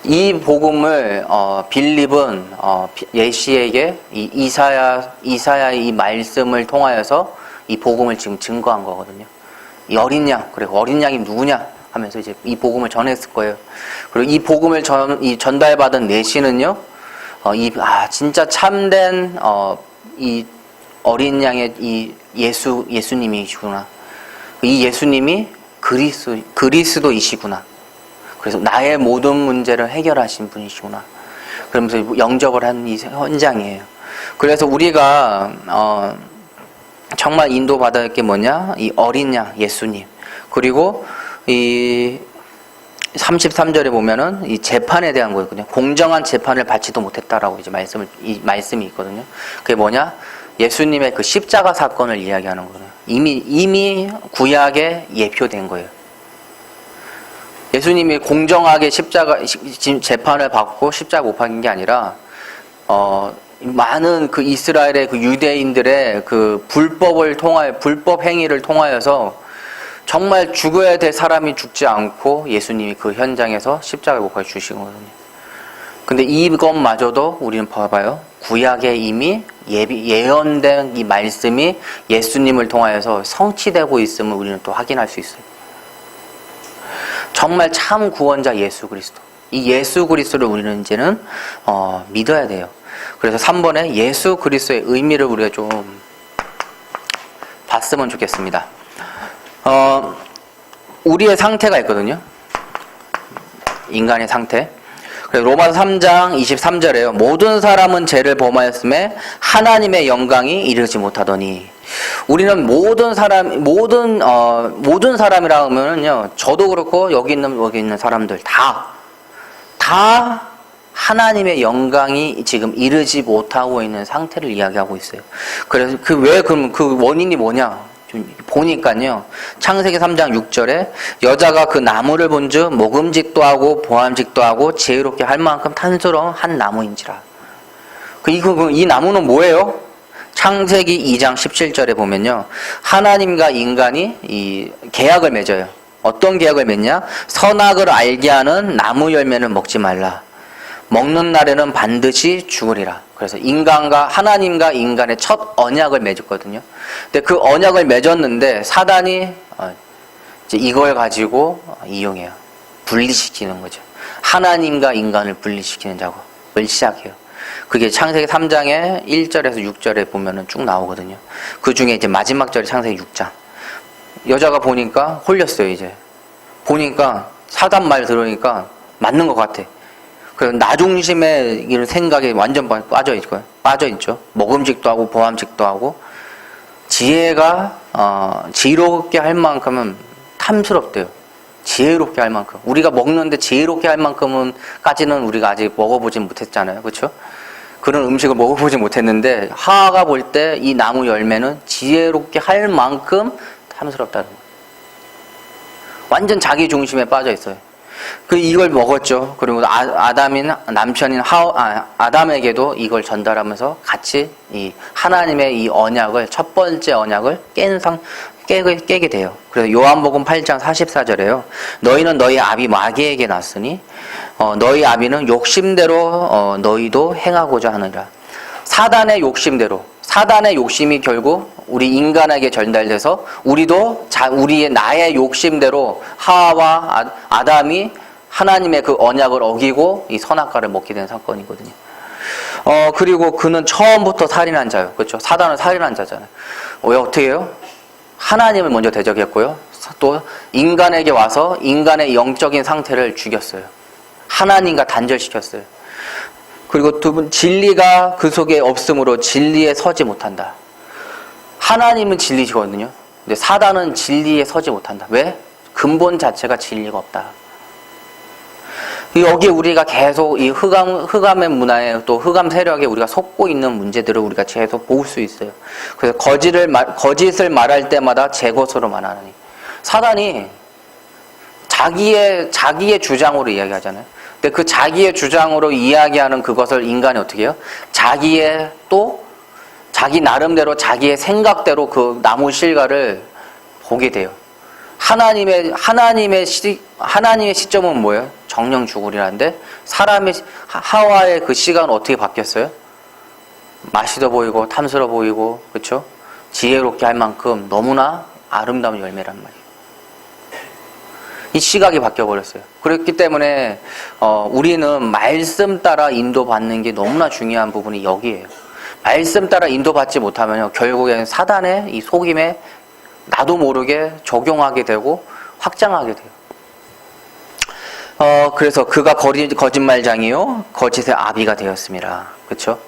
이 복음을 빌립은 예시에게 이사야의 이 말씀을 통하여서 이 복음을 지금 증거한 거거든요. 이 어린 양, 그리고 어린 양이 누구냐 하면서 이제 이 복음을 전했을 거예요. 그리고 이 복음을 전달받은 내시는요, 진짜 참된 이 어린 양의 이 예수님이시구나. 이 예수님이 그리스도이시구나. 그래서 나의 모든 문제를 해결하신 분이시구나. 그러면서 영접을 한 이 현장이에요. 그래서 우리가 정말 인도받아야 할 게 뭐냐? 이 어린 양 예수님. 그리고 이 33절에 보면은 이 재판에 대한 거거든요. 공정한 재판을 받지도 못했다라고 이제 말씀이 있거든요. 그게 뭐냐? 예수님의 그 십자가 사건을 이야기하는 거예요. 이미 구약에 예표된 거예요. 예수님이 공정하게 재판을 받고 십자가 못 박힌 게 아니라, 많은 그 이스라엘의 그 유대인들의 그 불법 행위를 통하여서 정말 죽어야 될 사람이 죽지 않고 예수님이 그 현장에서 십자가에 못 박혀 주신 거거든요. 근데 이것마저도 우리는 봐봐요. 구약에 이미 예언된 이 말씀이 예수님을 통하여서 성취되고 있음을 우리는 또 확인할 수 있어요. 정말 참 구원자 예수 그리스도. 이 예수 그리스도를 우리는 이제는 믿어야 돼요. 그래서 3번에 예수 그리스도의 의미를 우리가 좀 봤으면 좋겠습니다. 우리의 상태가 있거든요. 인간의 상태. 로마서 3장 23절에요. 모든 사람은 죄를 범하였음에 하나님의 영광이 이르지 못하더니. 우리는 모든 사람이라 하면은요, 저도 그렇고 여기 있는 사람들 다 하나님의 영광이 지금 이르지 못하고 있는 상태를 이야기하고 있어요. 그래서 그럼 그 원인이 뭐냐? 좀 보니까요. 창세기 3장 6절에 여자가 그 나무를 본즉 먹음직도 하고 보암직도 하고 지혜롭게 할 만큼 탐스러운 한 나무인지라. 이 나무는 뭐예요? 창세기 2장 17절에 보면요. 하나님과 인간이 이 계약을 맺어요. 어떤 계약을 맺냐? 선악을 알게 하는 나무 열매는 먹지 말라. 먹는 날에는 반드시 죽으리라. 그래서 하나님과 인간의 첫 언약을 맺었거든요. 근데 그 언약을 맺었는데 사단이 이제 이걸 가지고 이용해요. 분리시키는 거죠. 하나님과 인간을 분리시키는 작업을 시작해요. 그게 창세기 3장의 1절에서 6절에 보면은 쭉 나오거든요. 그 중에 이제 마지막 절이 창세기 6장. 여자가 보니까 홀렸어요, 이제. 보니까 사단 말 들으니까 맞는 것 같아. 그래서 나 중심의 이런 생각에 완전 빠져있죠. 먹음직도 하고 보암직도 하고 지혜가 지혜롭게 할 만큼은 탐스럽대요. 지혜롭게 할 만큼. 우리가 먹는데 지혜롭게 할 만큼은까지는 우리가 아직 먹어보진 못했잖아요. 그렇죠? 그런 음식을 먹어보지 못했는데 하하가 볼 때 이 나무 열매는 지혜롭게 할 만큼 탐스럽다는 거예요. 완전 자기 중심에 빠져 있어요. 이걸 먹었죠. 그리고 남편인 아담에게도 이걸 전달하면서 같이 이 하나님의 이 언약을, 첫 번째 언약을 깨게 돼요. 그래서 요한복음 8장 44절에요. 너희는 너희 아비 마귀에게 났으니 너희 아비는 욕심대로 너희도 행하고자 하느니라. 사단의 욕심이 결국 우리 인간에게 전달돼서 우리도 나의 욕심대로 하와와 아담이 하나님의 그 언약을 어기고 이 선악과를 먹게 된 사건이거든요. 그리고 그는 처음부터 살인한 자요. 그렇죠? 사단은 살인한 자잖아요. 왜 어떻게 해요? 하나님을 먼저 대적했고요. 또 인간에게 와서 인간의 영적인 상태를 죽였어요. 하나님과 단절시켰어요. 그리고 진리가 그 속에 없으므로 진리에 서지 못한다. 하나님은 진리시거든요. 근데 사단은 진리에 서지 못한다. 왜? 근본 자체가 진리가 없다. 여기에 우리가 계속 이 흑암의 문화에 또 흑암 세력에 우리가 속고 있는 문제들을 우리가 계속 볼 수 있어요. 그래서 거짓을 말할 때마다 제 것으로 말하느니. 사단이 자기의 주장으로 이야기하잖아요. 근데 그 자기의 주장으로 이야기하는 그것을 인간이 어떻게 해요? 자기 나름대로 자기의 생각대로 그 나무 실과를 보게 돼요. 하나님의 시점은 뭐예요? 정령 죽으리라는데 하와의 그 시간은 어떻게 바뀌었어요? 맛있어 보이고 탐스러워 보이고 그렇죠? 지혜롭게 할 만큼 너무나 아름다운 열매란 말이에요. 이 시각이 바뀌어버렸어요. 그렇기 때문에 우리는 말씀 따라 인도받는 게 너무나 중요한 부분이 여기에요. 말씀 따라 인도받지 못하면 결국에는 사단의 이 속임에 나도 모르게 적용하게 되고 확장하게 돼요. 그래서 그가 거짓말장이요 거짓의 아비가 되었습니다. 그렇죠?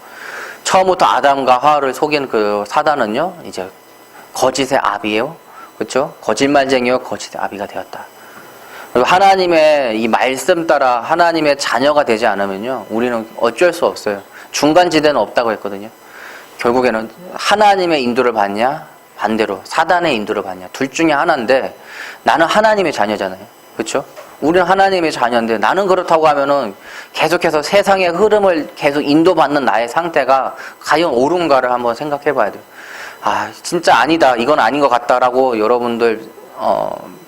처음부터 아담과 하와를 속인 그 사단은요 이제 거짓의 아비예요. 그렇죠? 거짓말쟁이요 거짓의 아비가 되었다. 그리고 하나님의 이 말씀 따라 하나님의 자녀가 되지 않으면요 우리는 어쩔 수 없어요. 중간지대는 없다고 했거든요. 결국에는 하나님의 인도를 받냐 반대로 사단의 인도를 받냐 둘 중에 하나인데 나는 하나님의 자녀잖아요. 그렇죠? 우리는 하나님의 자녀인데 나는 그렇다고 하면은 계속해서 세상의 흐름을 계속 인도받는 나의 상태가 과연 옳은가를 한번 생각해 봐야 돼요. 진짜 아니다 이건 아닌 것 같다라고 여러분들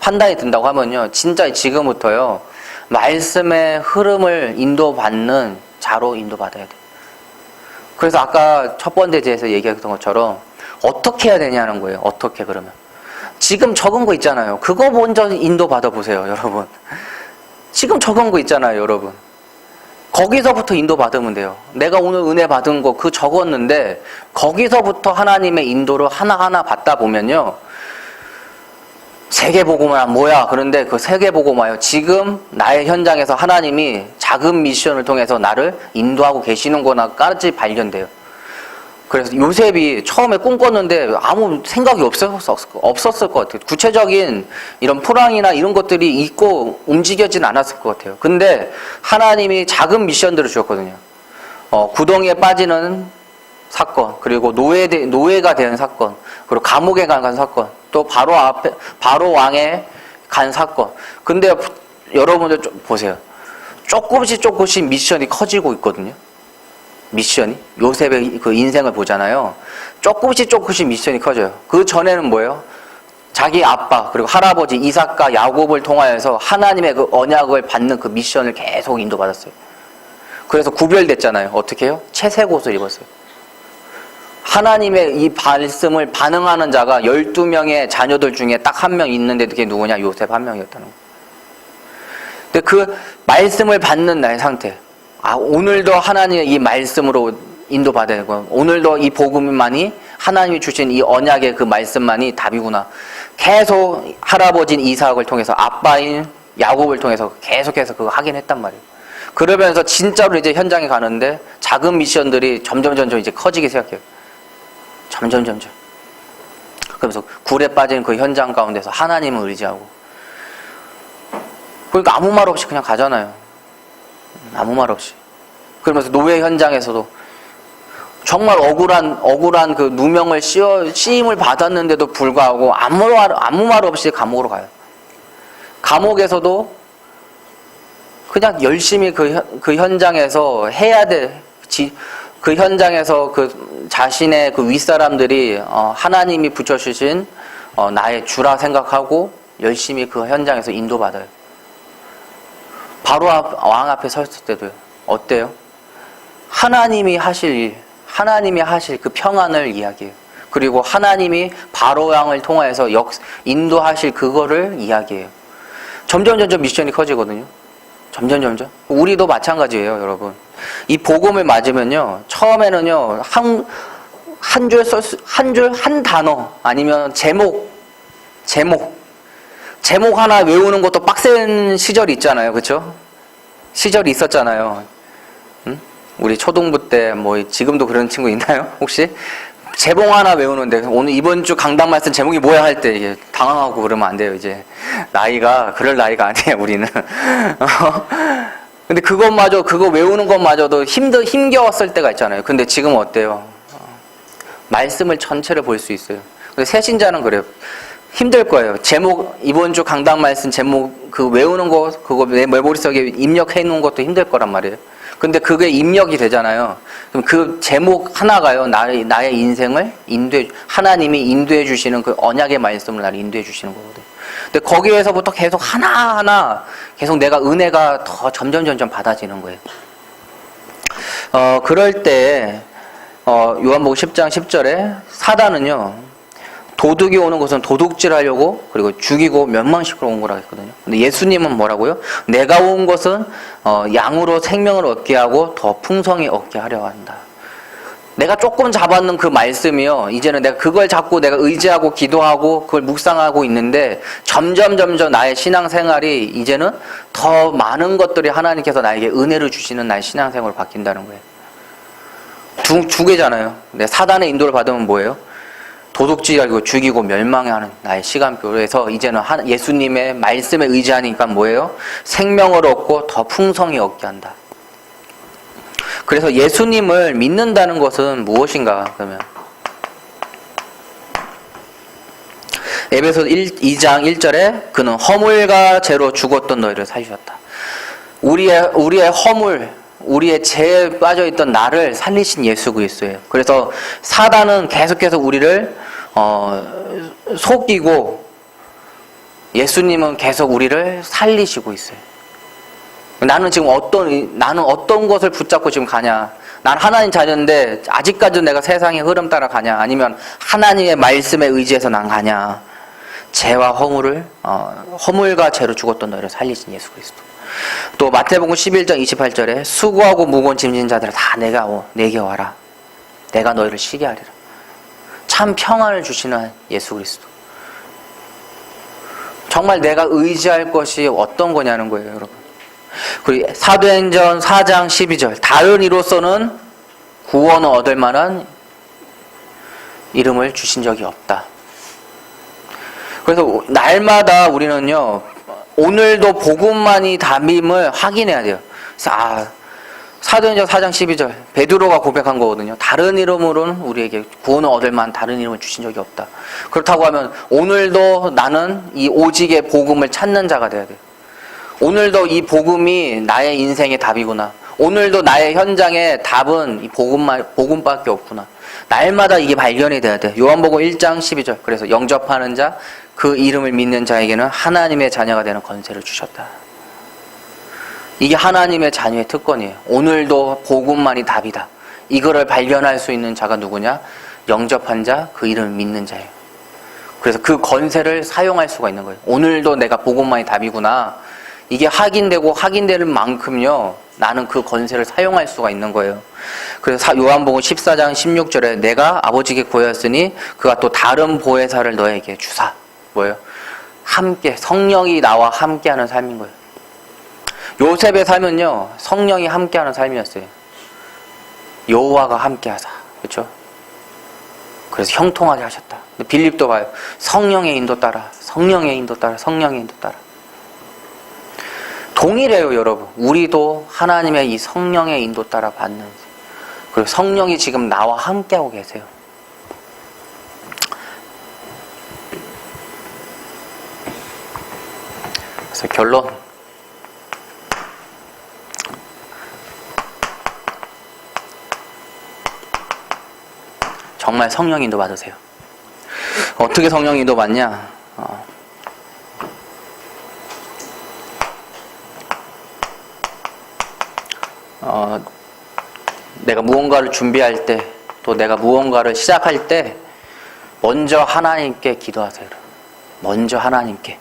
판단이 든다고 하면요 진짜 지금부터요 말씀의 흐름을 인도받는 자로 인도받아야 돼요. 그래서 아까 첫 번째 제에서 얘기했던 것처럼 어떻게 해야 되냐는 거예요. 어떻게 그러면 지금 적은 거 있잖아요. 그거 먼저 인도받아 보세요 여러분. 지금 적은 거 있잖아요 여러분. 거기서부터 인도받으면 돼요. 내가 오늘 은혜 받은 거 그 적었는데 거기서부터 하나님의 인도를 하나하나 받다 보면요 세계복음화 뭐야? 그런데 그 세계복음화요. 지금 나의 현장에서 하나님이 작은 미션을 통해서 나를 인도하고 계시는구나까지 발견돼요. 그래서 요셉이 처음에 꿈꿨는데 아무 생각이 없었을 것 같아요. 구체적인 이런 프랑이나 이런 것들이 있고 움직여진 않았을 것 같아요. 근데 하나님이 작은 미션들을 주셨거든요. 구덩이에 빠지는 사건, 그리고 노예가 된 사건, 그리고 감옥에 간 사건, 또 바로 왕에 간 사건. 근데 여러분들 좀 보세요. 조금씩 미션이 커지고 있거든요. 미션이 요셉의 그 인생을 보잖아요. 조금씩 미션이 커져요. 그 전에는 뭐예요? 자기 아빠 그리고 할아버지 이삭과 야곱을 통하여서 하나님의 그 언약을 받는 그 미션을 계속 인도받았어요. 그래서 구별됐잖아요. 어떻게 해요? 채색 옷을 입었어요. 하나님의 이 말씀을 반응하는 자가 12명의 자녀들 중에 딱 한 명 있는데 그게 누구냐? 요셉 한 명이었다는 거예요. 근데 그 말씀을 받는 나의 상태, 오늘도 하나님의 이 말씀으로 인도받아야 되고, 오늘도 이 복음만이 하나님이 주신 이 언약의 그 말씀만이 답이구나. 계속 할아버지인 이삭을 통해서, 아빠인 야곱을 통해서 계속해서 그거 하긴 했단 말이에요. 그러면서 진짜로 이제 현장에 가는데 작은 미션들이 점점 이제 커지기 시작해요. 점점. 그러면서 굴에 빠진 그 현장 가운데서 하나님을 의지하고. 그러니까 아무 말 없이 그냥 가잖아요. 아무 말 없이. 그러면서 노예 현장에서도 정말 억울한 그 누명을 씌임을 받았는데도 불구하고 아무 말 없이 감옥으로 가요. 감옥에서도 그냥 열심히 그 현장에서 해야 돼. 그 현장에서 그 자신의 그 윗사람들이 하나님이 붙여주신 나의 주라 생각하고 열심히 그 현장에서 인도받아요. 바로 왕 앞에 섰을 때도요. 어때요? 하나님이 하실 그 평안을 이야기해요. 그리고 하나님이 바로 왕을 통하여서 인도하실 그거를 이야기해요. 점점 미션이 커지거든요. 점점. 우리도 마찬가지예요, 여러분. 이 복음을 맞으면요, 처음에는요, 한 단어, 아니면 제목 하나 외우는 것도 빡센 시절이 있잖아요. 그쵸? 시절이 있었잖아요. 응? 우리 초등부 때, 지금도 그런 친구 있나요? 혹시? 제목 하나 외우는데, 이번 주 강단 말씀 제목이 뭐야 할 때, 이게 당황하고 그러면 안 돼요, 이제. 그럴 나이가 아니에요, 우리는. 근데 그거 외우는 것마저도 힘겨웠을 때가 있잖아요. 근데 지금 어때요? 말씀을 전체를 볼 수 있어요. 근데 새신자는 그래요. 힘들 거예요. 이번 주 강단 말씀 제목, 외우는 거, 그거 내 머릿속에 입력해 놓은 것도 힘들 거란 말이에요. 근데 그게 입력이 되잖아요. 그럼 그 제목 하나가요, 나의 인생을 하나님이 인도해 주시는 그 언약의 말씀을 나를 인도해 주시는 거거든요. 근데 거기에서부터 계속 하나하나 계속 내가 은혜가 더 점점 받아지는 거예요. 그럴 때, 요한복음 10장 10절에 사단은요, 도둑이 오는 것은 도둑질하려고, 그리고 죽이고 멸망시키러 온 거라고 했거든요. 근데 예수님은 뭐라고요? 내가 온 것은 양으로 생명을 얻게 하고 더 풍성히 얻게 하려 한다. 내가 조금 잡았는 그 말씀이요, 이제는 내가 그걸 잡고 내가 의지하고 기도하고 그걸 묵상하고 있는데 점점 나의 신앙생활이 이제는 더 많은 것들이 하나님께서 나에게 은혜를 주시는 나의 신앙생활로 바뀐다는 거예요. 두 개잖아요. 내 사단의 인도를 받으면 뭐예요? 도둑질하고 죽이고 멸망하는 나의 시간표에서 이제는 예수님의 말씀에 의지하니까 뭐예요? 생명을 얻고 더 풍성히 얻게 한다. 그래서 예수님을 믿는다는 것은 무엇인가? 그러면 에베소 2장 1절에 그는 허물과 죄로 죽었던 너희를 살리셨다. 우리의 허물, 우리의 죄에 빠져있던 나를 살리신 예수 그리스도예요. 그래서 사단은 계속해서 우리를 속이고 예수님은 계속 우리를 살리시고 있어요. 나는 어떤 것을 붙잡고 지금 가냐? 난 하나님 자녀인데 아직까지도 내가 세상의 흐름 따라 가냐? 아니면 하나님의 말씀에 의지해서 난 가냐? 죄와 허물과 죄로 죽었던 너희를 살리신 예수 그리스도. 또 마태복음 11장 28절에 수고하고 무거운 짐진 자들아 다 내게 와라. 내가 너희를 쉬게 하리라. 참 평안을 주시는 예수 그리스도. 정말 내가 의지할 것이 어떤 거냐는 거예요, 여러분. 그리고 사도행전 4장 12절 다른 이로서는 구원을 얻을 만한 이름을 주신 적이 없다. 그래서 날마다 우리는요, 오늘도 복음만이 답임을 확인해야 돼요. 그래서 사도행전 4장 12절 베드로가 고백한 거거든요. 다른 이름으로는 우리에게 구원을 얻을 만한 다른 이름을 주신 적이 없다. 그렇다고 하면 오늘도 나는 이 오직의 복음을 찾는 자가 돼야 돼요. 오늘도 이 복음이 나의 인생의 답이구나. 오늘도 나의 현장의 답은 이 복음밖에 없구나. 날마다 이게 발견이 돼야 돼. 요한복음 1장 12절. 그래서 영접하는 자, 그 이름을 믿는 자에게는 하나님의 자녀가 되는 권세를 주셨다. 이게 하나님의 자녀의 특권이에요. 오늘도 복음만이 답이다. 이거를 발견할 수 있는 자가 누구냐? 영접한 자, 그 이름을 믿는 자예요. 그래서 그 권세를 사용할 수가 있는 거예요. 오늘도 내가 복음만이 답이구나. 이게 확인되는 만큼요, 나는 그 권세를 사용할 수가 있는 거예요. 그래서 요한복음 14장 16절에 내가 아버지께 구하였으니 그가 또 다른 보혜사를 너에게 주사. 뭐예요? 함께, 성령이 나와 함께하는 삶인 거예요. 요셉의 삶은요, 성령이 함께하는 삶이었어요. 여호와가 함께하사. 그렇죠? 그래서 형통하게 하셨다. 근데 빌립도 봐요. 성령의 인도 따라, 성령의 인도 따라, 성령의 인도 따라. 동일해요, 여러분. 우리도 하나님의 이 성령의 인도 따라 받는. 그리고 성령이 지금 나와 함께하고 계세요. 그래서 결론. 정말 성령 인도 받으세요. 어떻게 성령 인도 받냐? 내가 무언가를 준비할 때, 또 내가 무언가를 시작할 때 먼저 하나님께 기도하세요. 먼저 하나님께.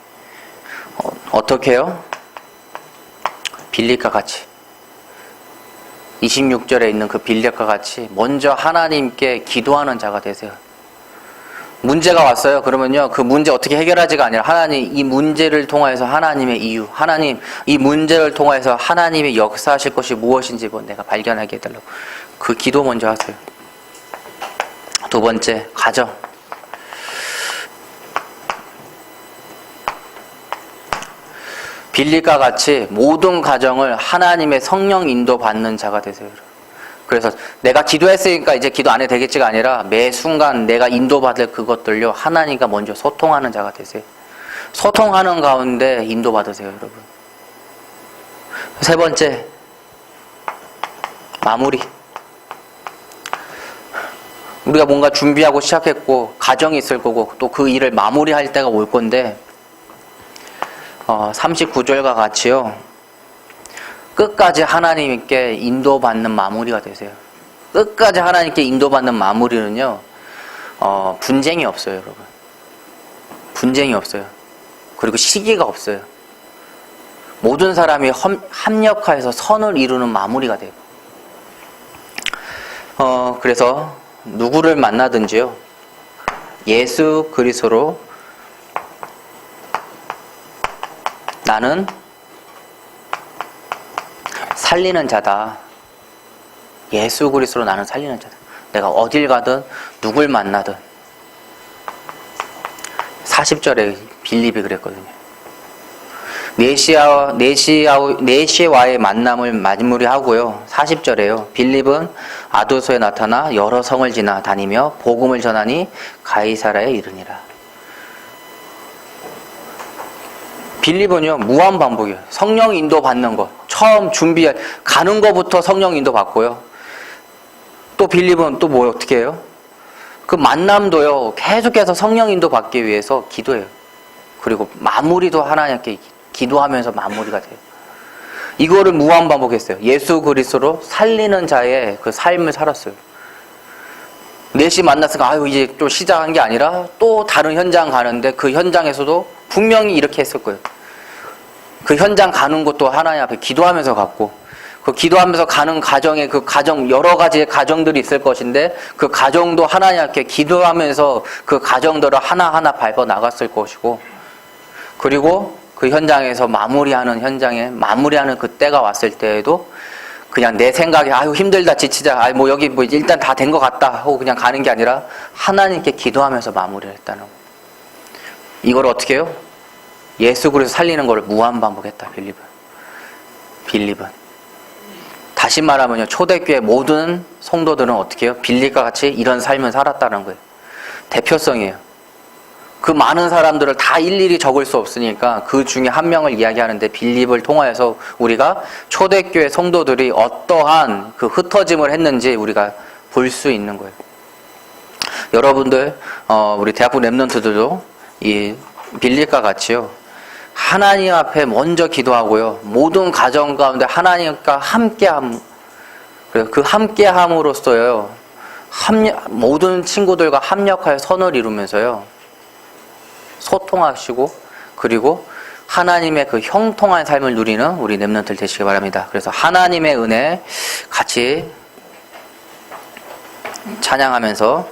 어떻게 해요? 빌립과 같이 26절에 있는 그 빌립과 같이 먼저 하나님께 기도하는 자가 되세요. 문제가 왔어요. 그러면요, 그 문제 어떻게 해결하지가 아니라 하나님, 이 문제를 통해서 하나님의 이유, 하나님, 이 문제를 통해서 하나님의 역사하실 것이 무엇인지 내가 발견하게 해달라고. 그 기도 먼저 하세요. 두 번째, 가정. 빌립과 같이 모든 가정을 하나님의 성령 인도 받는 자가 되세요. 그래서 내가 기도했으니까 이제 기도 안 해도 되겠지가 아니라 매 순간 내가 인도받을 그것들요, 하나님과 먼저 소통하는 자가 되세요. 소통하는 가운데 인도받으세요, 여러분. 세 번째, 마무리. 우리가 뭔가 준비하고 시작했고 가정이 있을 거고 또 그 일을 마무리할 때가 올 건데 39절과 같이요, 끝까지 하나님께 인도받는 마무리가 되세요. 끝까지 하나님께 인도받는 마무리는요, 분쟁이 없어요, 여러분. 분쟁이 없어요. 그리고 시기가 없어요. 모든 사람이 합력하여서 선을 이루는 마무리가 돼요. 그래서 누구를 만나든지요, 예수 그리스도로 나는 살리는 자다. 예수 그리스도로 나는 살리는 자다. 내가 어딜 가든 누굴 만나든. 40절에 빌립이 그랬거든요. 네시와의 만남을 마무리하고요. 40절에요. 빌립은 아도소에 나타나 여러 성을 지나 다니며 복음을 전하니 가이사라에 이르니라. 빌립은요, 무한 반복이에요. 성령 인도 받는 것. 처음 가는 것부터 성령 인도 받고요. 또 빌립은 또 어떻게 해요? 그 만남도요, 계속해서 성령 인도 받기 위해서 기도해요. 그리고 마무리도 하나님께 기도하면서 마무리가 돼요. 이거를 무한 반복했어요. 예수 그리스도로 살리는 자의 그 삶을 살았어요. 4시 만났으니까 이제 또 시작한 게 아니라 또 다른 현장 가는데 그 현장에서도 분명히 이렇게 했을 거예요. 그 현장 가는 것도 하나님 앞에 기도하면서 갔고, 그 기도하면서 가는 가정에 그 가정, 여러 가지의 가정들이 있을 것인데 그 가정도 하나님 앞에 기도하면서 그 가정들을 하나하나 밟아 나갔을 것이고, 그리고 그 현장에서 마무리하는 그 때가 왔을 때에도 그냥 내 생각에 힘들다, 지치자, 여기 일단 다 된 것 같다 하고 그냥 가는 게 아니라 하나님께 기도하면서 마무리를 했다는 거예요. 이걸 어떻게 해요? 예수 그리스도 살리는 걸 무한 반복했다. 빌립은 다시 말하면요, 초대교회 모든 성도들은 어떻게 해요? 빌립과 같이 이런 삶을 살았다는 거예요. 대표성이에요. 그 많은 사람들을 다 일일이 적을 수 없으니까 그 중에 한 명을 이야기하는데, 빌립을 통하여서 우리가 초대교회 성도들이 어떠한 그 흩어짐을 했는지 우리가 볼 수 있는 거예요. 여러분들, 우리 대학부 랩런트들도 이 빌립과 같이요, 하나님 앞에 먼저 기도하고요, 모든 가정 가운데 하나님과 함께함, 그 함께함으로써요, 모든 친구들과 합력하여 선을 이루면서요, 소통하시고, 그리고 하나님의 그 형통한 삶을 누리는 우리 랩런트들 되시기 바랍니다. 그래서 하나님의 은혜 같이 찬양하면서